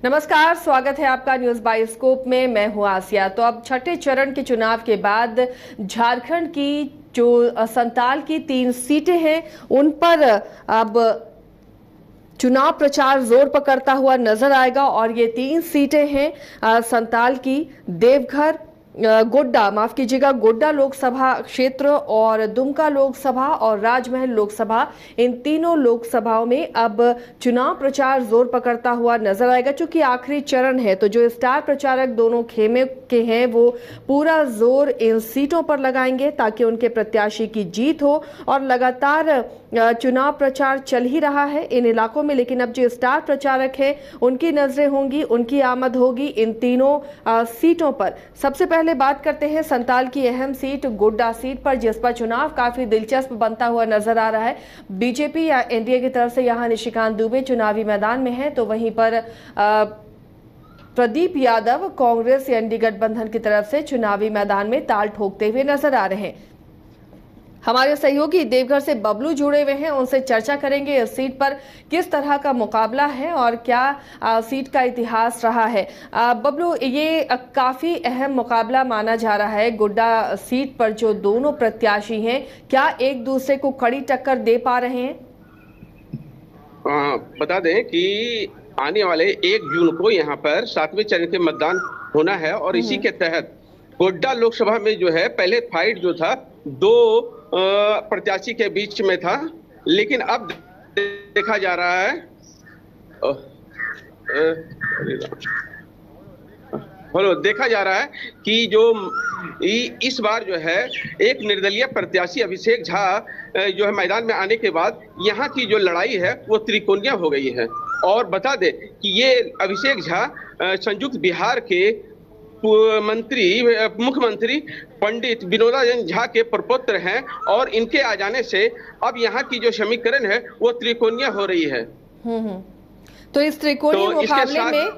नमस्कार, स्वागत है आपका न्यूज बायोस्कोप में। मैं हूं आसिया। तो अब छठे चरण के चुनाव के बाद झारखंड की जो संताल की 3 सीटें हैं उन पर अब चुनाव प्रचार जोर पकड़ता हुआ नजर आएगा और ये 3 सीटें हैं संताल की देवघर, गोड्डा, माफ कीजिएगा, गोड्डा लोकसभा क्षेत्र और दुमका लोकसभा और राजमहल लोकसभा। इन तीनों लोकसभाओं में अब चुनाव प्रचार जोर पकड़ता हुआ नजर आएगा। चूंकि आखिरी चरण है तो जो स्टार प्रचारक दोनों खेमे के हैं वो पूरा जोर इन सीटों पर लगाएंगे ताकि उनके प्रत्याशी की जीत हो। और लगातार चुनाव प्रचार चल ही रहा है इन इलाकों में, लेकिन अब जो स्टार प्रचारक हैं उनकी नजरें होंगी, उनकी आमद होगी इन तीनों सीटों पर। सबसे पहले बात करते हैं संताल की अहम सीट गोड्डा सीट पर, जिस पर चुनाव काफी दिलचस्प बनता हुआ नजर आ रहा है। बीजेपी या एनडीए की तरफ से यहां निशिकांत दुबे चुनावी मैदान में है, तो वहीं पर प्रदीप यादव कांग्रेस या एनडीए गठबंधन की तरफ से चुनावी मैदान में ताल ठोकते हुए नजर आ रहे हैं। हमारे सहयोगी देवघर से बबलू जुड़े हुए हैं, उनसे चर्चा करेंगे इस सीट पर किस तरह का मुकाबला है और क्या सीट का इतिहास रहा है। बबलू, ये काफी अहम मुकाबला माना जा रहा है गोड्डा सीट पर। जो दोनों प्रत्याशी हैं क्या एक दूसरे को कड़ी टक्कर दे पा रहे हैं? बता दें कि आने वाले 1 जून को यहाँ पर 7वें चरण के मतदान होना है और इसी के तहत गोड्डा लोकसभा में जो है पहले फाइट जो था 2 प्रत्याशी के बीच में था, लेकिन अब देखा जा रहा है कि जो इस बार जो है एक निर्दलीय प्रत्याशी अभिषेक झा जो है मैदान में आने के बाद यहाँ की जो लड़ाई है वो त्रिकोणीय हो गई है। और बता दें कि ये अभिषेक झा संयुक्त बिहार के मुख्यमंत्री पंडित विनोदानंद झा के प्रपौत्र हैं और इनके आ जाने से अब यहाँ की जो समीकरण है वो त्रिकोणीय हो रही है। तो इस त्रिकोणीय मुकाबले में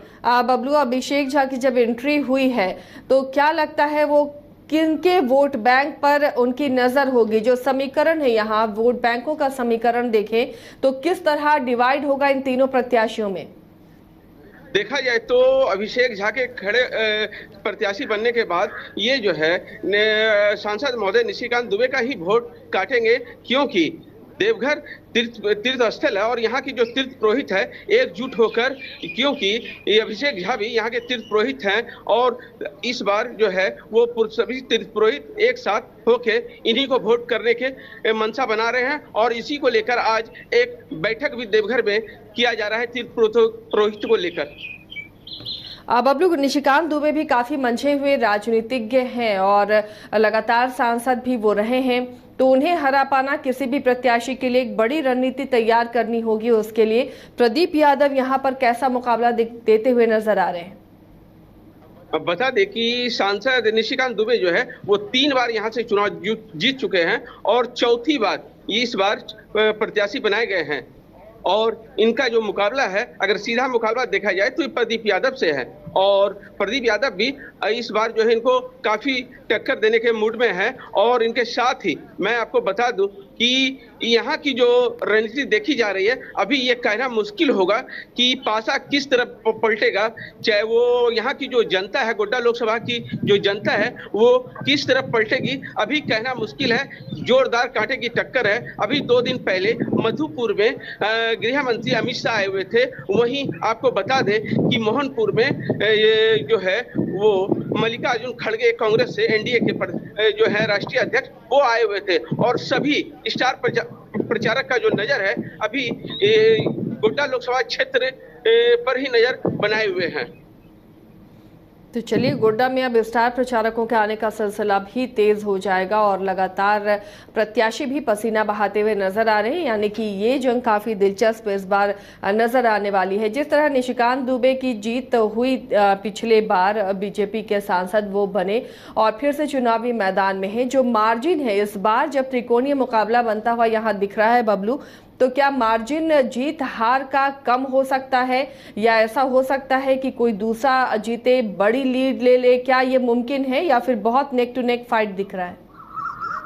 बबलू, अभिषेक झा की जब एंट्री हुई है तो क्या लगता है वो किनके वोट बैंक पर उनकी नजर होगी? जो समीकरण है यहाँ वोट बैंकों का समीकरण देखें तो किस तरह डिवाइड होगा इन तीनों प्रत्याशियों में? देखा जाए तो अभिषेक झा के खड़े प्रत्याशी बनने के बाद ये जो है सांसद महोदय निशिकांत दुबे का ही वोट काटेंगे, क्योंकि देवघर तीर्थ स्थल है और यहाँ की जो तीर्थ पुरोहित है एकजुट होकर, क्योंकि ये अभिषेक झा भी यहाँ के तीर्थ पुरोहित हैं और इस बार जो है वो सभी तीर्थ पुरोहित एक साथ होके इन्हीं को वोट करने के मंशा बना रहे हैं और इसी को लेकर आज एक बैठक भी देवघर में किया जा रहा है तीर्थ पुरोहित को लेकर। बबलू, निशिकांत दुबे भी काफी मंझे हुए राजनीतिज्ञ हैं और लगातार सांसद भी वो रहे हैं, तो उन्हें हरा पाना किसी भी प्रत्याशी के लिए एक बड़ी रणनीति तैयार करनी होगी। उसके लिए प्रदीप यादव यहां पर कैसा मुकाबला देते हुए नजर आ रहे हैं? अब बता दें कि सांसद निशिकांत दुबे जो है वो 3 बार यहाँ से चुनाव जीत चुके हैं और चौथी बार इस बार प्रत्याशी बनाए गए हैं और इनका जो मुकाबला है, अगर सीधा मुकाबला देखा जाए तो प्रदीप यादव से है और प्रदीप यादव भी इस बार जो है इनको काफी टक्कर देने के मूड में है। और इनके साथ ही मैं आपको बता दूं कि यहाँ की जो रणनीति देखी जा रही है, अभी ये कहना मुश्किल होगा कि पासा किस तरफ पलटेगा। चाहे वो यहाँ की जो जनता है, गोड्डा लोकसभा की जो जनता है वो किस तरफ पलटेगी, अभी कहना मुश्किल है। जोरदार कांटे की टक्कर है। अभी 2 दिन पहले मधुपुर में गृह मंत्री अमित शाह आए हुए थे। वहीं आपको बता दें कि मोहनपुर में ये जो है वो मल्लिकार्जुन खड़गे कांग्रेस से एनडीए के जो है राष्ट्रीय अध्यक्ष वो आए हुए थे और सभी स्टार प्रचारक का जो नजर है अभी गोड्डा लोकसभा क्षेत्र पर ही नजर बनाए हुए हैं। तो चलिए, गोड्डा में अब स्टार प्रचारकों के आने का सिलसिला भी तेज हो जाएगा और लगातार प्रत्याशी भी पसीना बहाते हुए नजर आ रहे हैं, यानी कि ये जंग काफी दिलचस्प इस बार नजर आने वाली है। जिस तरह निशिकांत दुबे की जीत हुई पिछले बार, बीजेपी के सांसद वो बने और फिर से चुनावी मैदान में है, जो मार्जिन है इस बार जब त्रिकोणीय मुकाबला बनता हुआ यहाँ दिख रहा है बबलू, तो क्या मार्जिन जीत हार का कम हो सकता है या ऐसा हो सकता है कि कोई दूसरा जीते, बड़ी लीड ले ले? क्या ये मुमकिन है या फिर बहुत नेक टू नेक फाइट दिख रहा है?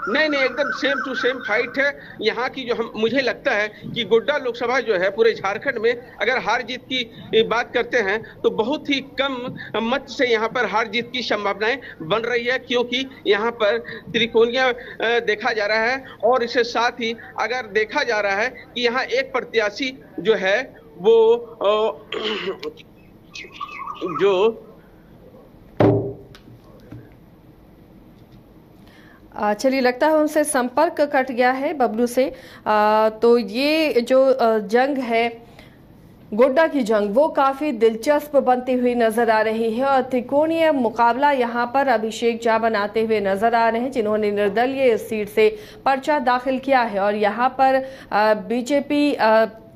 नहीं, एकदम सेम टू सेम फाइट है यहाँ की। जो हम मुझे लगता है कि गोड्डा लोकसभा जो है पूरे झारखंड में अगर हार जीत की बात करते हैं तो बहुत ही कम मत से यहाँ पर हार जीत की संभावनाएं बन रही है, क्योंकि यहाँ पर त्रिकोणीय देखा जा रहा है। और इसके साथ ही अगर देखा जा रहा है कि यहाँ एक प्रत्याशी जो है वो जो चलिए, लगता है उनसे संपर्क कट गया है बबलू से। तो ये जो जंग है, गोड्डा की जंग, वो काफी दिलचस्प बनती हुई नजर आ रही है और त्रिकोणीय मुकाबला यहाँ पर अभिषेक झा बनाते हुए नजर आ रहे हैं, जिन्होंने निर्दलीय इस सीट से पर्चा दाखिल किया है। और यहाँ पर बीजेपी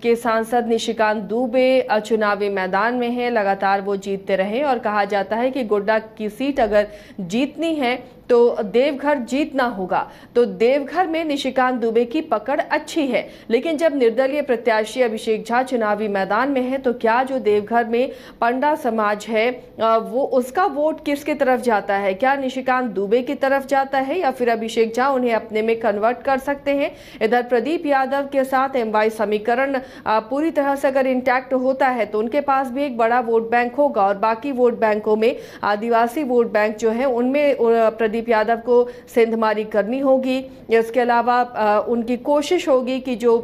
के सांसद निशिकांत दुबे चुनावी मैदान में हैं, लगातार वो जीतते रहे और कहा जाता है कि गोड्डा की सीट अगर जीतनी है तो देवघर जीतना होगा। तो देवघर में निशिकांत दुबे की पकड़ अच्छी है, लेकिन जब निर्दलीय प्रत्याशी अभिषेक झा चुनावी मैदान में है तो क्या जो देवघर में पंडा समाज है वो उसका वोट किसकी तरफ जाता है? क्या निशिकांत दुबे की तरफ जाता है या फिर अभिषेक झा उन्हें अपने में कन्वर्ट कर सकते हैं? इधर प्रदीप यादव के साथ एमवाई समीकरण पूरी तरह से अगर इंटैक्ट होता है तो उनके पास भी एक बड़ा वोट बैंक होगा और बाकी वोट बैंकों में आदिवासी वोट बैंक जो है उनमें प्रदीप यादव को सेंधमारी करनी होगी। इसके अलावा उनकी कोशिश होगी कि जो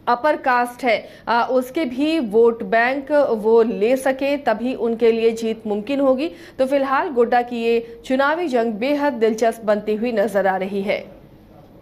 अपर कास्ट है उसके भी वोट बैंक वो ले सके, तभी उनके लिए जीत मुमकिन होगी। तो फिलहाल गोड्डा की ये चुनावी जंग बेहद दिलचस्प बनती हुई नजर आ रही है।